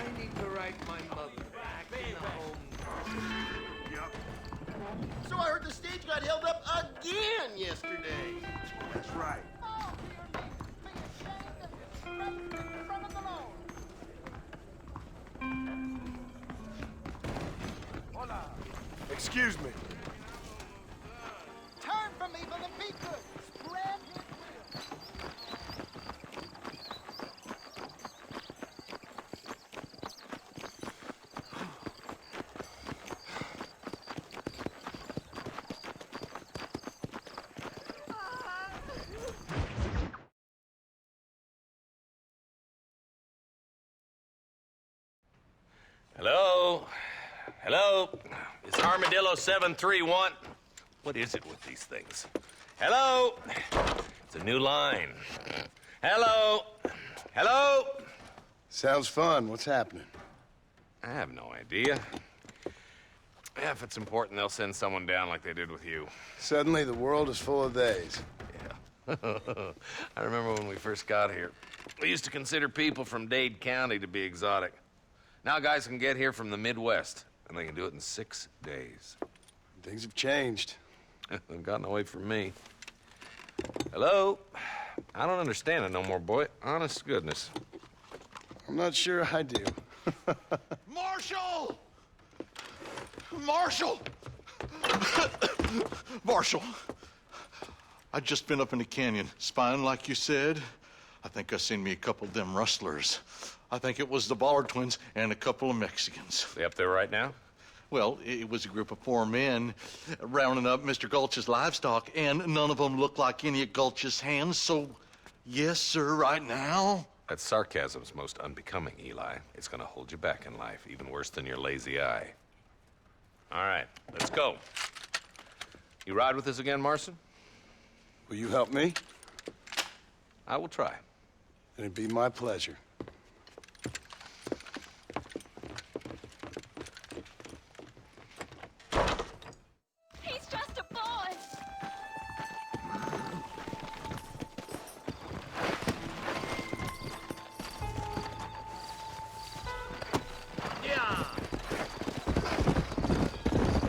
I need to write my mother back in the home. Yep. So I heard the stage got held up again yesterday. That's right. Oh, dear me. Be ashamed and disgraced in front of the Lord. Hola. Excuse me. Turn from evil and be good. Spread his will. Hello? Hello? It's Armadillo 731. What is it with these things? Hello? It's a new line. Hello? Hello? Sounds fun. What's happening? I have no idea. Yeah, if it's important, they'll send someone down like they did with you. Suddenly the world is full of theys. Yeah. I remember when we first got here. We used to consider people from Dade County to be exotic. Now guys can get here from the Midwest, and they can do it in 6 days. Things have changed. They've gotten away from me. Hello? I don't understand it no more, boy. Honest to goodness. I'm not sure I do. Marshal! Marshal! Marshal, I'd just been up in the canyon, spying like you said. I think I seen me a couple of them rustlers. I think it was the Ballard twins and a couple of Mexicans. They up there right now? Well, it was a group of 4 men rounding up Mr. Gulch's livestock, and none of them looked like any of Gulch's hands, so yes, sir, right now. That sarcasm's most unbecoming, Eli. It's gonna hold you back in life, even worse than your lazy eye. All right, let's go. You ride with us again, Marson? Will you help me? I will try. It'd be my pleasure. He's just a boy. Yeah.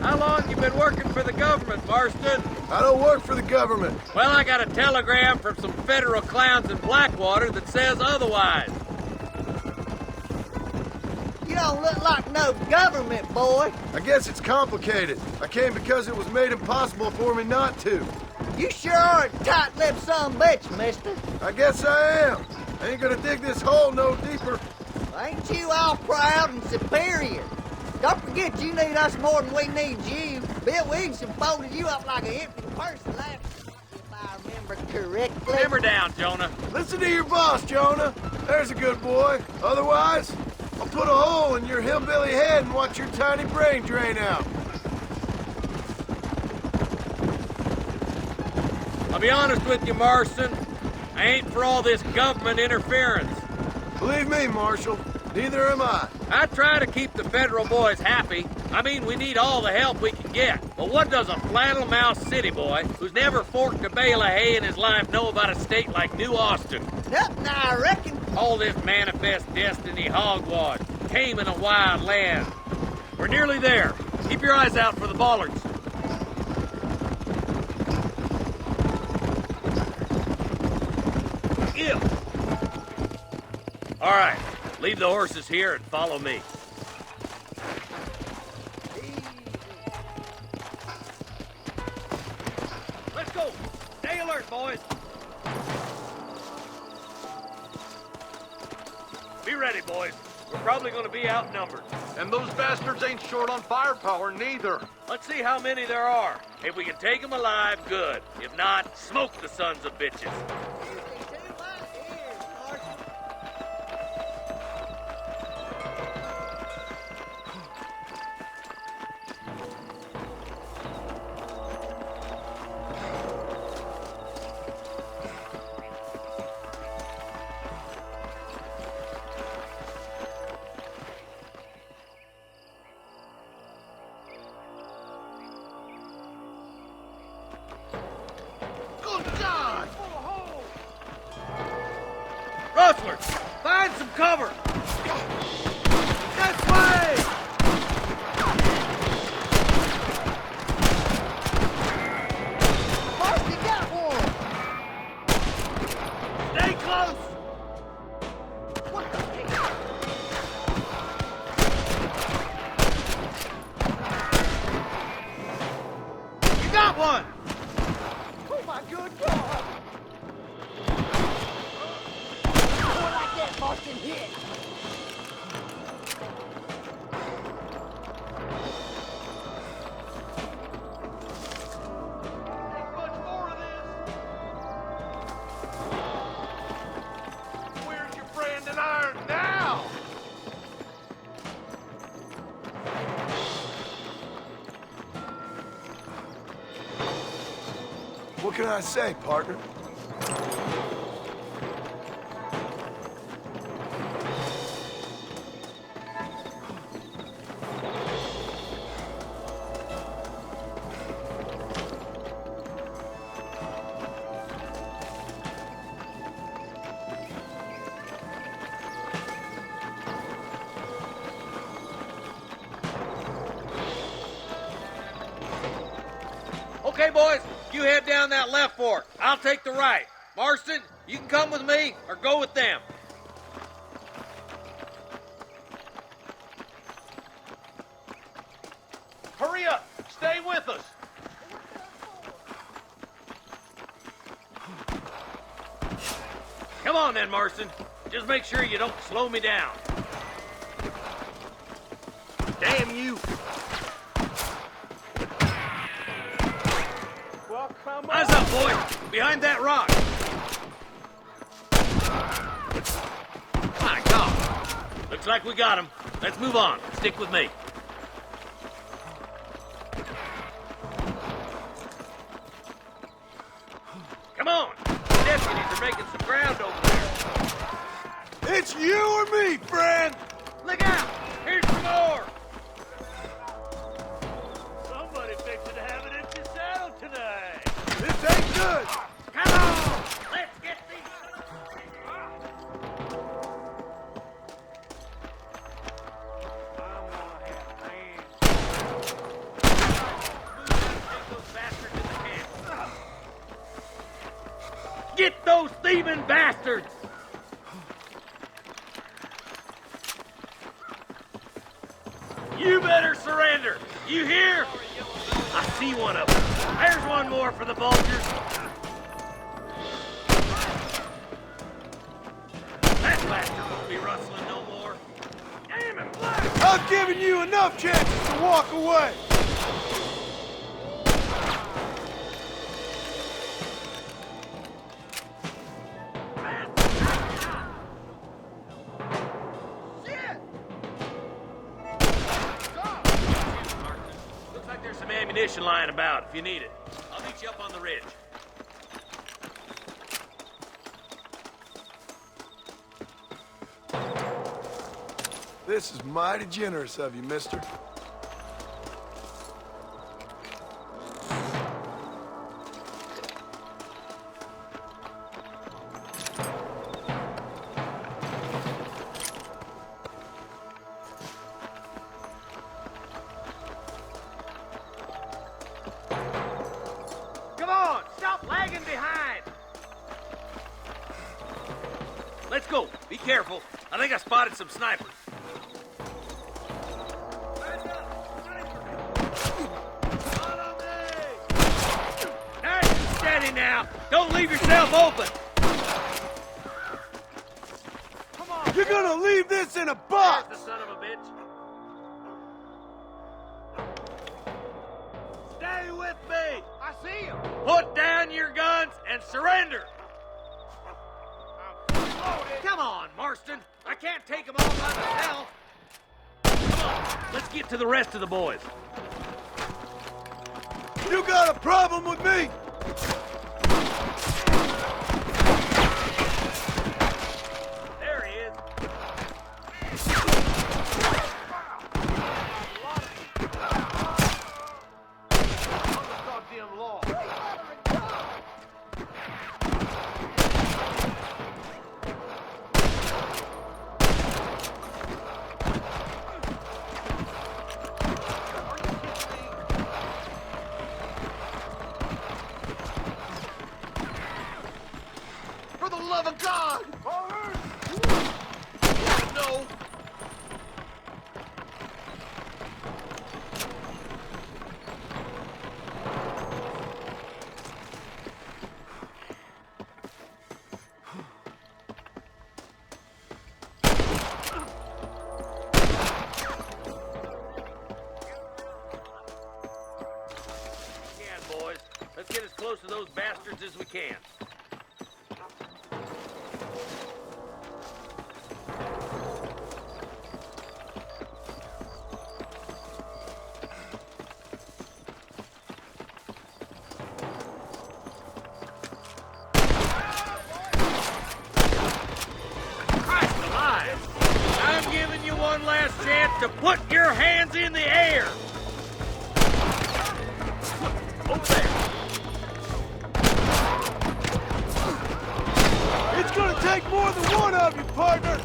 How long you been working for the government, Marston? I don't work for the government. Well, I got a telegram from some federal clowns in Blackwater that says otherwise. You don't look like no government boy. I guess it's complicated. I came because it was made impossible for me not to. You sure are a tight-lipped son of a bitch, mister. I guess I am. I ain't gonna dig this hole no deeper. Ain't you all proud and superior? Don't forget you need us more than we need you. Bill Williamson folded you up like an empty purse last, if I remember correctly. Simmer down, Jonah. Listen to your boss, Jonah. There's a good boy. Otherwise, I'll put a hole in your hillbilly head and watch your tiny brain drain out. I'll be honest with you, Marston. I ain't for all this government interference. Believe me, Marshal, neither am I. I try to keep the federal boys happy. I mean, we need all the help we can get. But what does a flannel-mouthed city boy who's never forked a bale of hay in his life know about a state like New Austin? Nothing, I reckon. All this manifest destiny hogwash, taming a wild land. We're nearly there. Keep your eyes out for the bollards. Ew. All right, leave the horses here and follow me. Let's go. Stay alert, boys. Be ready, boys. We're probably going to be outnumbered. And those bastards ain't short on firepower, neither. Let's see how many there are. If we can take them alive, good. If not, smoke the sons of bitches. Rustlers, find some cover! Got one! Oh my good God! More like that, Boston hit! Ain't much more of this. Where's your branding iron now? What can I say, partner? Okay, boys, you head down that left fork. I'll take the right. Marston, you can come with me or go with them. Hurry up! Stay with us! Come on then, Marston. Just make sure you don't slow me down. Damn you! Well, come on! Eyes up, boys. Behind that rock. My God. Looks like we got him. Let's move on. Stick with me. Come on. The deputies are making some ground over there. It's you or me, friend! Look out! Here's some more! Somebody fixing to have an empty saddle tonight. This ain't good. Come on! Let's get these... I'm gonna have plans. Take those bastards in the camp. Get those thieving bastards! You better surrender! You hear? I see one of them. There's one more for the vultures. That bastard won't be rustling no more. Damn it, Black! I've given you enough chances to walk away. Looks like there's some ammunition lying about if you need it. I'll meet you up on the ridge. This is mighty generous of you, mister. Come on, stop lagging behind. Let's go. Be careful. I think I spotted some snipers. Nice and steady now. Don't leave yourself open. Come on. You're gonna leave this in a There's the box! son of a bitch. Stay with me. I see him! Put down your guns and surrender. Come on, Marston. I can't take them all by myself. Come on, let's get to the rest of the boys. You got a problem with me? There he is. Goddamn law. Let's get as close to those bastards as we can. Christ alive! I'm giving you one last chance to put your hands in the air! Over there! It's gonna take more than one of you, partner!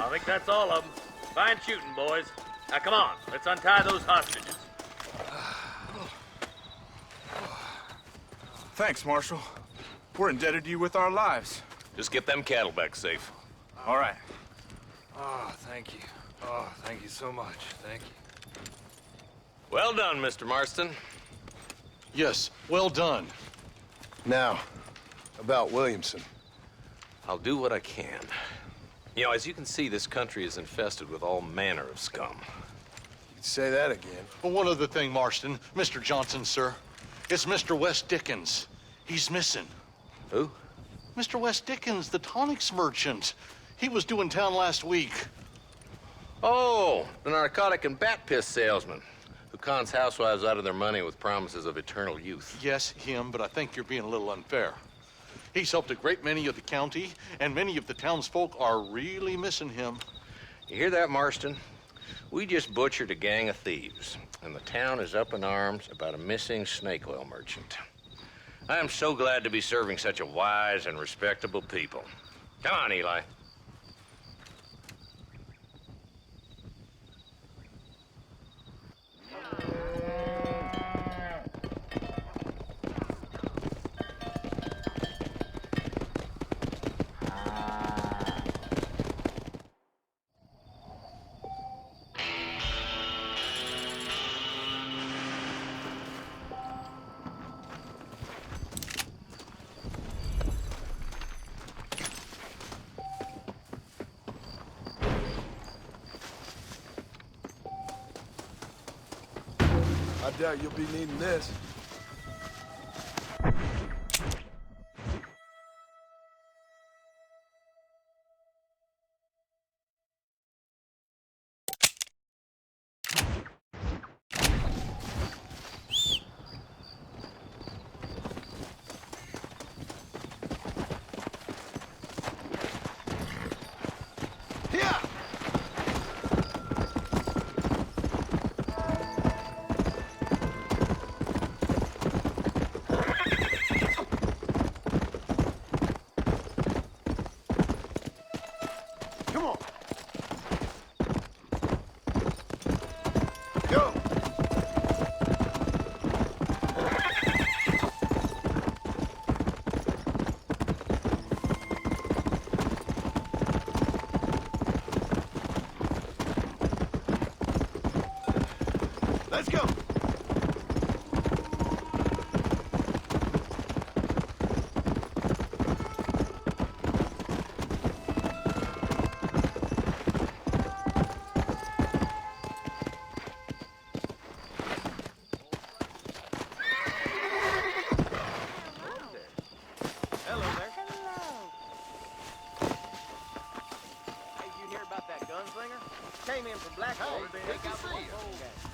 I think that's all of them. Fine shooting, boys. Now come on, let's untie those hostages. Thanks, Marshal. We're indebted to you with our lives. Just get them cattle back safe. All right. Oh, thank you. Oh, thank you so much. Thank you. Well done, Mr. Marston. Yes, well done. Now, about Williamson. I'll do what I can. You know, as you can see, this country is infested with all manner of scum. You'd say that again. But one other thing, Marston. Mr. Johnson, sir. It's Mr. West Dickens. He's missing. Who? Mr. West Dickens, the tonics merchant. He was due in town last week. Oh, the narcotic and bat piss salesman who cons housewives out of their money with promises of eternal youth. Yes, him, but I think you're being a little unfair. He's helped a great many of the county, and many of the townsfolk are really missing him. You hear that, Marston? We just butchered a gang of thieves, and the town is up in arms about a missing snake oil merchant. I am so glad to be serving such a wise and respectable people. Come on, Eli. I doubt you'll be needing this. Yeah! Come on. Go. Let's go. Hello there. Hey, you hear about that gunslinger? Came in from Blackpool. Hey, good to see you.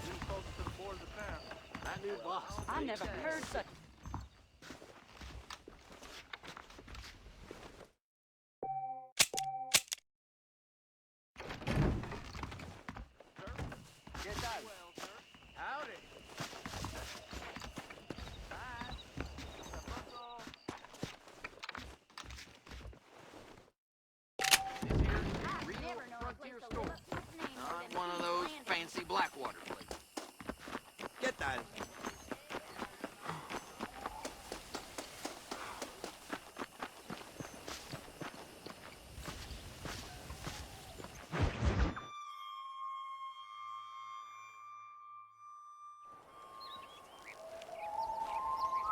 These folks to the board of the I never heard such. Not one of those fancy Blackwater places. Get that.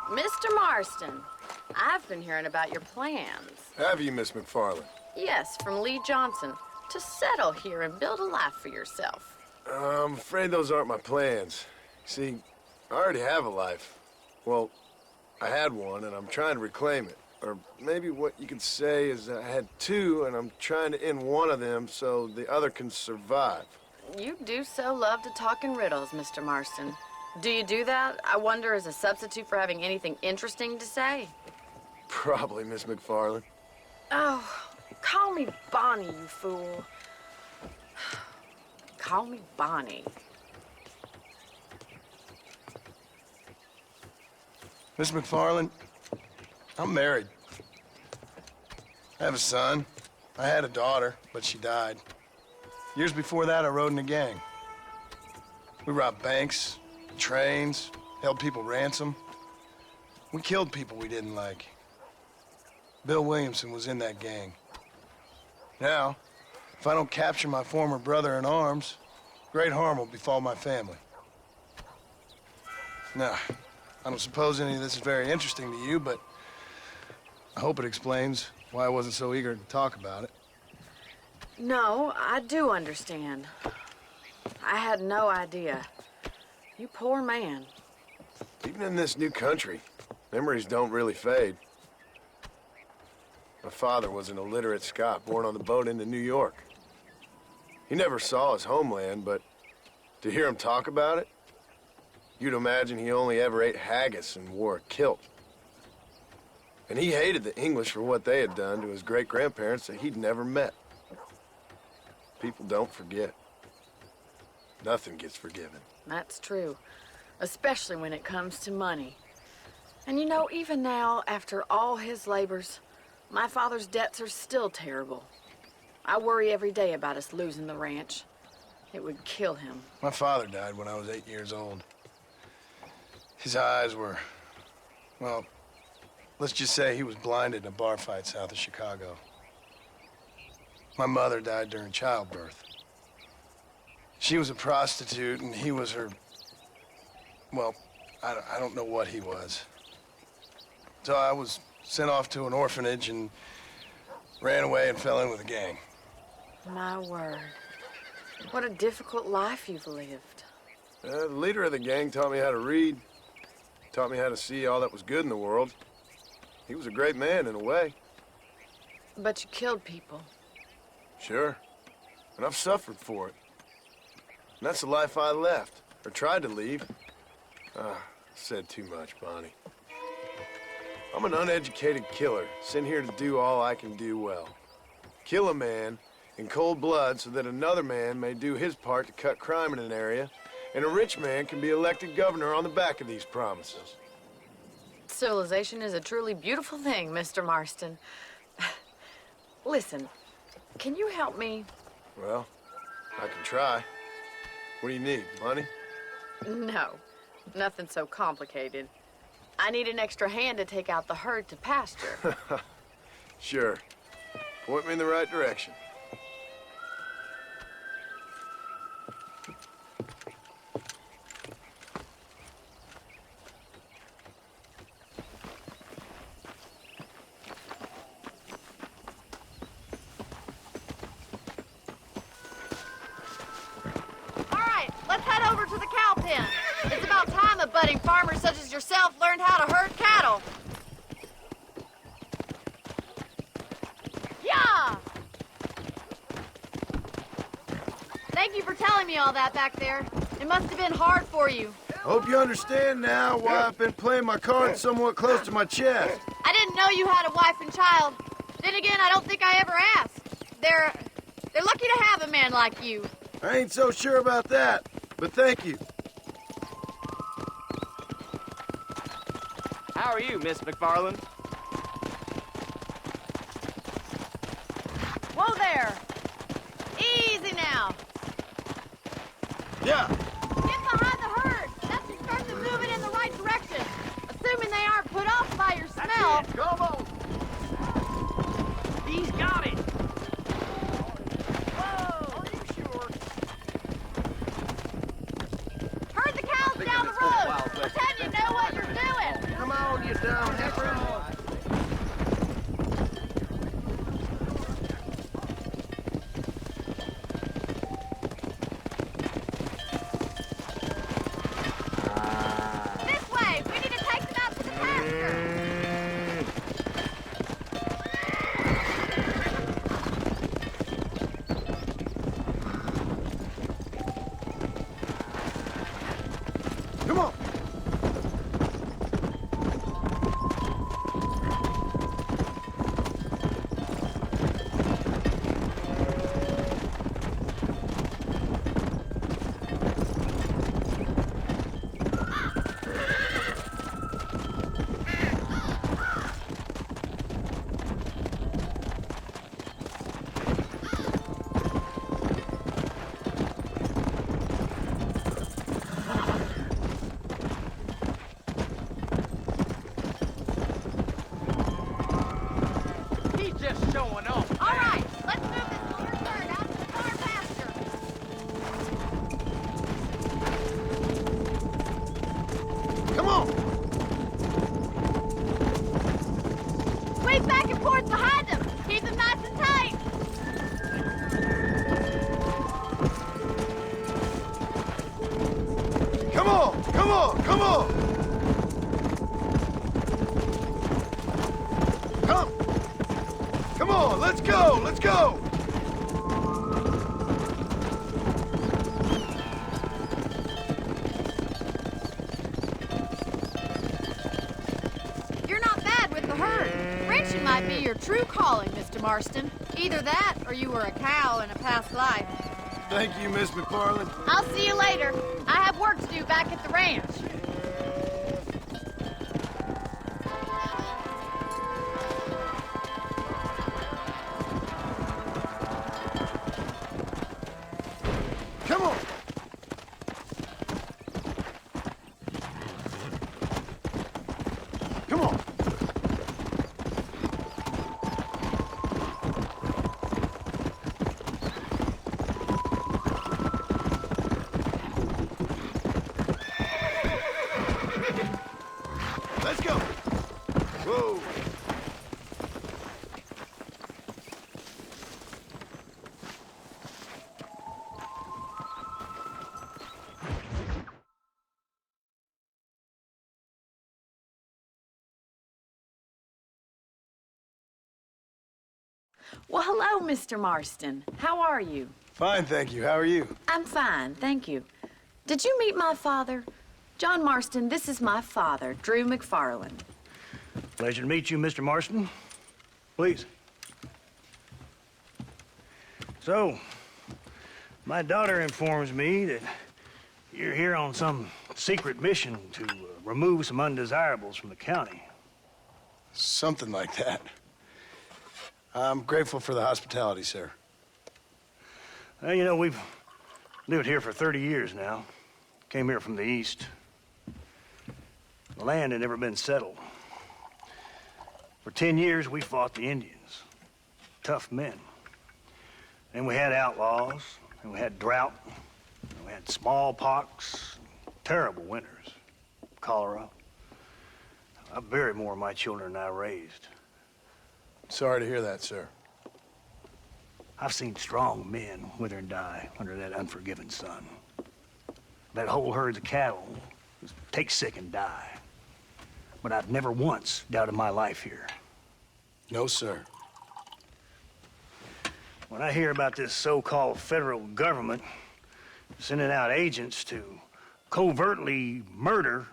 Mr. Marston, I've been hearing about your plans. Have you, Miss McFarland? Yes, from Lee Johnson, to settle here and build a life for yourself. I'm afraid those aren't my plans. See, I already have a life. Well, I had one, and I'm trying to reclaim it. Or maybe what you could say is I had two, and I'm trying to end one of them so the other can survive. You do so love to talk in riddles, Mr. Marston. Do you do that, I wonder, as a substitute for having anything interesting to say? Probably, Miss McFarland. Oh, call me Bonnie, you fool. Call me Bonnie. Miss McFarland, I'm married. I have a son. I had a daughter, but she died. Years before that, I rode in a gang. We robbed banks, trains, held people ransom. We killed people we didn't like. Bill Williamson was in that gang. Now, if I don't capture my former brother in arms, great harm will befall my family. Now, I don't suppose any of this is very interesting to you, but I hope it explains why I wasn't so eager to talk about it. No, I do understand. I had no idea. You poor man. Even in this new country, memories don't really fade. My father was an illiterate Scot born on the boat into New York. He never saw his homeland, but to hear him talk about it, you'd imagine he only ever ate haggis and wore a kilt. And he hated the English for what they had done to his great-grandparents that he'd never met. People don't forget. Nothing gets forgiven. That's true, especially when it comes to money. And you know, even now, after all his labors, my father's debts are still terrible. I worry every day about us losing the ranch. It would kill him. My father died when I was 8 years old. His eyes were, well, let's just say he was blinded in a bar fight south of Chicago. My mother died during childbirth. She was a prostitute, and he was her, well, I don't know what he was. So I was sent off to an orphanage and ran away and fell in with a gang. My word. What a difficult life you've lived. The leader of the gang taught me how to read, taught me how to see all that was good in the world. He was a great man in a way. But you killed people. Sure. And I've suffered for it. And that's the life I left, or tried to leave. Said too much, Bonnie. I'm an uneducated killer, sent here to do all I can do well. Kill a man in cold blood so that another man may do his part to cut crime in an area, and a rich man can be elected governor on the back of these promises. Civilization is a truly beautiful thing, Mr. Marston. Listen, can you help me? Well, I can try. What do you need, money? No, nothing so complicated. I need an extra hand to take out the herd to pasture. Sure. Point me in the right direction. All right, let's head over to the cow pen. It's about time a budding farmer such as yourself learned how to herd cattle. Yeah! Thank you for telling me all that back there. It must have been hard for you. Hope you understand now why I've been playing my cards somewhat close to my chest. I didn't know you had a wife and child. Then again, I don't think I ever asked. They're lucky to have a man like you. I ain't so sure about that, but thank you. How are you, Miss McFarland? Whoa there! Easy now. Yeah. Get behind the herd. That should start them moving in the right direction. Assuming they aren't put off by your smell. Come on. He's got it! Whoa! Are you sure? Herd the cows down the road. Pretend you know what you're doing. Come on, you dumb heifer. This way. We need to take them out to the pasture. Come on. He's just showing off. All right. Let's move this large herd out to the far pasture. Come on. Squeeze back and forth behind them. Keep them nice and tight. Come on. Come on. Come on. Come. Come on. Let's go. Let's go. You're not bad with the herd. Ranching might be your true calling, Mr. Marston. Either that, or you were a cow in a past life. Thank you, Miss McFarland. I'll see you later. I have work to do back at the ranch. Come on. Come on. Let's go. Whoa. Well, hello, Mr. Marston. How are you? Fine, thank you. How are you? I'm fine, thank you. Did you meet my father? John Marston, this is my father, Drew McFarland. Pleasure to meet you, Mr. Marston. Please. So, my daughter informs me that you're here on some secret mission to remove some undesirables from the county. Something like that. I'm grateful for the hospitality, sir. Well, you know, we've lived here for 30 years now. Came here from the east. The land had never been settled. For 10 years, we fought the Indians. Tough men. And we had outlaws, and we had drought, and we had smallpox, terrible winters, cholera. I buried more of my children than I raised. Sorry to hear that, sir. I've seen strong men wither and die under that unforgiving sun. That whole herds of cattle just take sick and die. But I've never once doubted my life here. No, sir. When I hear about this so-called federal government sending out agents to covertly murder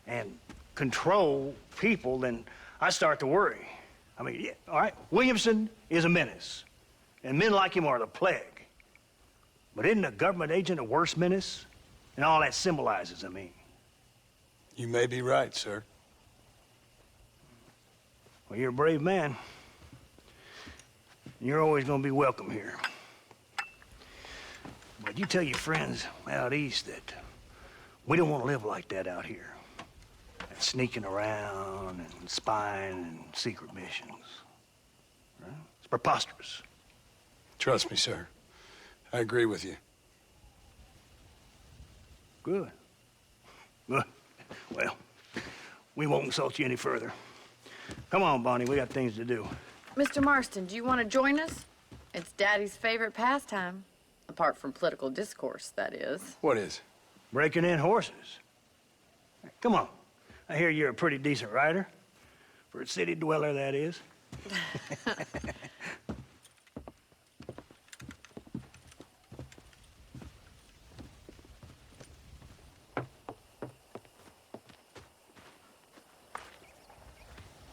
and control people, then I start to worry. I mean, yeah, all right, Williamson is a menace, and men like him are the plague. But isn't a government agent a worse menace? And all that symbolizes, I mean. You may be right, sir. Well, you're a brave man. You're always gonna be welcome here. But you tell your friends out east that we don't want to live like that out here. Sneaking around and spying and secret missions. Right? It's preposterous. Trust me, sir. I agree with you. Good. Good. Well, we won't insult you any further. Come on, Bonnie, we got things to do. Mr. Marston, do you want to join us? It's Daddy's favorite pastime. Apart from political discourse, that is. What is? Breaking in horses. Come on. I hear you're a pretty decent rider. For a city dweller, that is.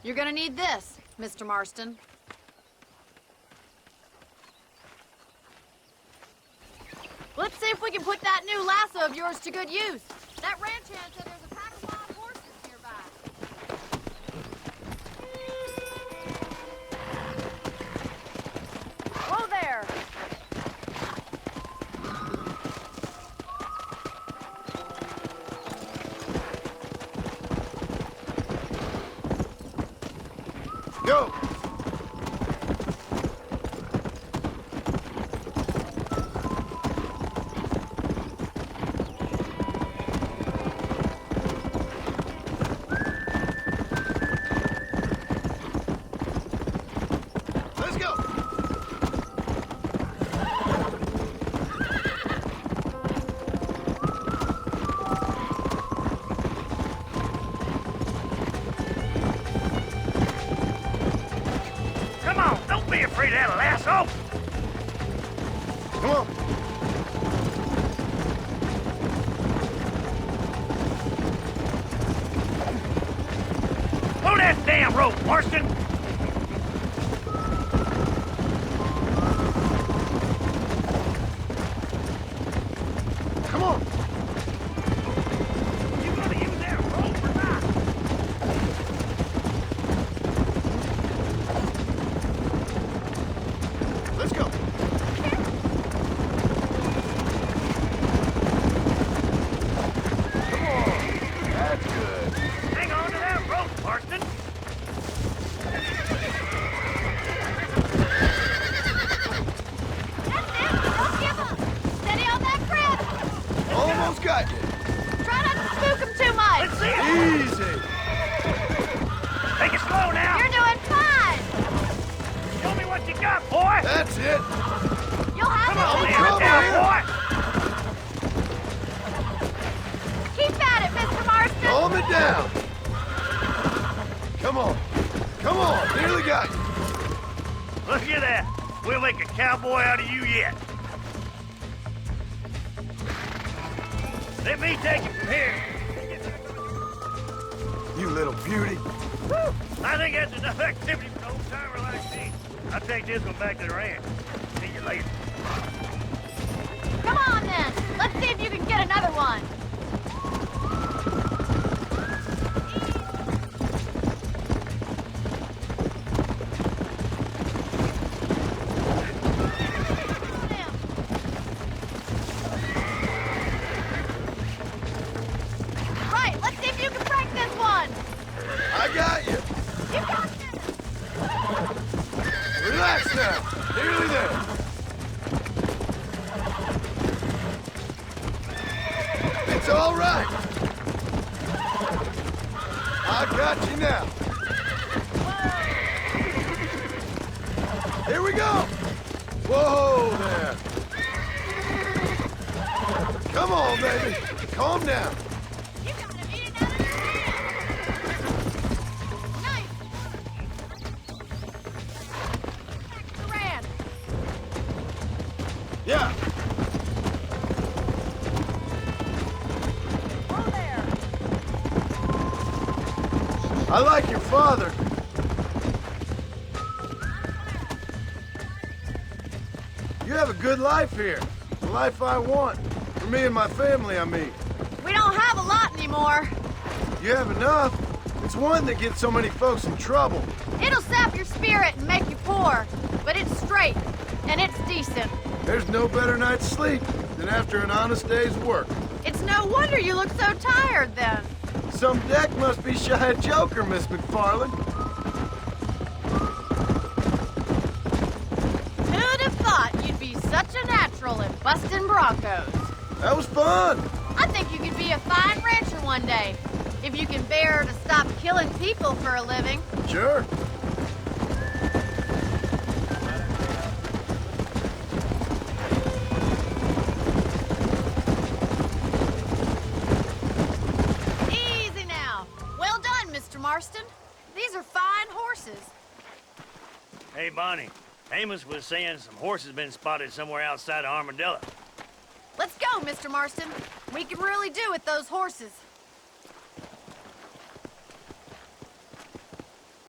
You're gonna need this, Mr. Marston. Let's see if we can put that new lasso of yours to good use. That ranch hand said there's a pack of wild horses nearby. Whoa there! Go! Let's go! Come on, don't be afraid of that lasso. Come on! Pull that damn rope, Marston. Come on! You gonna use that rope or not? Let's go! Come on! That's good. Hang on to that rope, Marston. That's it! Don't give up! Steady on that grip! Almost got you. Try not to spook him too much! Let's see it. Easy. Take it slow now. You're doing fine! Show me what you got, boy. That's it. You'll have Come on, it! man, down, boy. Keep at it, Mr. Marston! Calm it down. Come on. Come on. Nearly got you. Look at that. We'll make a cowboy out of you yet. Let me take it from here. You little beauty. I think that's enough activity for an old-timer like me. I'll take this one back to the ranch. See you later. Come on, then! Let's see if you can get another one! Right, let's see if you can break this one! I got you. You got this! Relax now. Nearly there. It's all right. I got you now. Here we go. Whoa there. Come on, baby. Calm down. You got him eating out of the Nice! Back to the ranch. Yeah. I like your father. You have a good life here. The life I want. For me and my family, I mean. We don't have a lot anymore. You have enough. It's one that gets so many folks in trouble. It'll sap your spirit and make you poor, but it's straight, and it's decent. There's no better night's sleep than after an honest day's work. It's no wonder you look so tired, then. Some deck must be shy of Joker, Miss McFarland. Who'd have thought you'd be such a natural at busting Broncos? That was fun. I think you could be a fine rancher one day, if you can bear to stop killing people for a living. Sure. Easy now. Well done, Mr. Marston. These are fine horses. Hey, Bonnie. Amos was saying some horses been spotted somewhere outside of Armadillo. Let's go, Mr. Marston. We can really do with those horses.